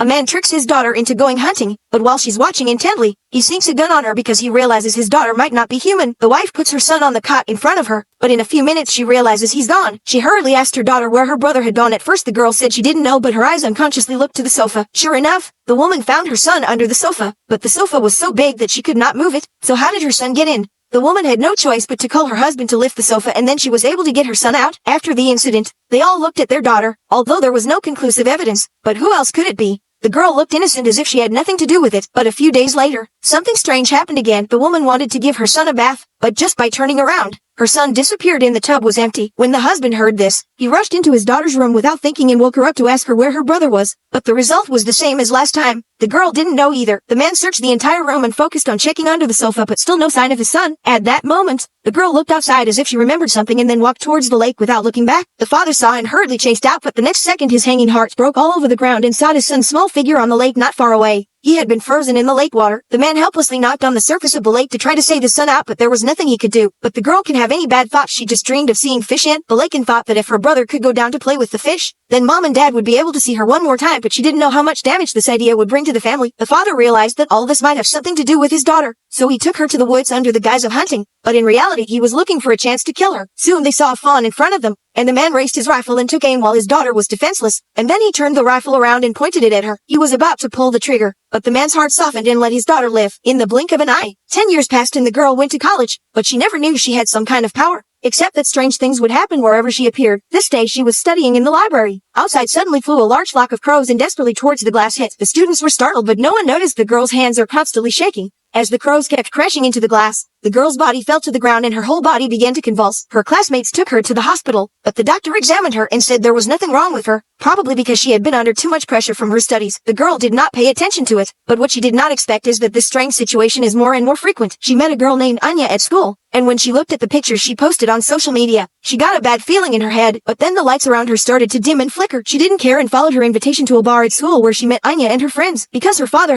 A man tricks his daughter into going hunting, but while she's watching intently, he sinks a gun on her because he realizes his daughter might not be human. The wife puts her son on the cot in front of her, but in a few minutes she realizes he's gone. She hurriedly asked her daughter where her brother had gone. At first the girl said she didn't know, but her eyes unconsciously looked to the sofa. Sure enough, the woman found her son under the sofa, but the sofa was so big that she could not move it. So how did her son get in? The woman had no choice but to call her husband to lift the sofa, and then she was able to get her son out. After the incident, they all looked at their daughter, although there was no conclusive evidence. But who else could it be? The girl looked innocent as if she had nothing to do with it. But a few days later, something strange happened again. The woman wanted to give her son a bath, but just by turning around, her son disappeared and the tub was empty. When the husband heard this, he rushed into his daughter's room without thinking and woke her up to ask her where her brother was. But the result was the same as last time. The girl didn't know either. The man searched the entire room and focused on checking under the sofa, but still no sign of his son. At that moment, the girl looked outside as if she remembered something and then walked towards the lake without looking back. The father saw and hurriedly chased out, but the next second his hanging heart broke all over the ground and saw his son's small figure on the lake not far away. He had been frozen in the lake water. The man helplessly knocked on the surface of the lake to try to save his son out, but there was nothing he could do. But the girl can have any bad thoughts. She just dreamed of seeing fish in the lake and thought that if her brother could go down to play with the fish, then mom and dad would be able to see her one more time, but she didn't know how much damage this idea would bring to the family. The father realized that all this might have something to do with his daughter, so he took her to the woods under the guise of hunting, but in reality he was looking for a chance to kill her. Soon they saw a fawn in front of them, and the man raised his rifle and took aim while his daughter was defenseless, and then he turned the rifle around and pointed it at her. He was about to pull the trigger, but the man's heart softened and let his daughter live. In the blink of an eye, 10 years passed and the girl went to college, but she never knew she had some kind of power, except that strange things would happen wherever she appeared. This day she was studying in the library. Outside suddenly flew a large flock of crows and desperately towards the glass hit. The students were startled, but no one noticed the girl's hands are constantly shaking. As the crows kept crashing into the glass, the girl's body fell to the ground and her whole body began to convulse. Her classmates took her to the hospital, but the doctor examined her and said there was nothing wrong with her, probably because she had been under too much pressure from her studies. The girl did not pay attention to it, but what she did not expect is that this strange situation is more and more frequent. She met a girl named Anya at school, and when she looked at the pictures she posted on social media, she got a bad feeling in her head, but then the lights around her started to dim and flicker. She didn't care and followed her invitation to a bar at school where she met Anya and her friends. Because her father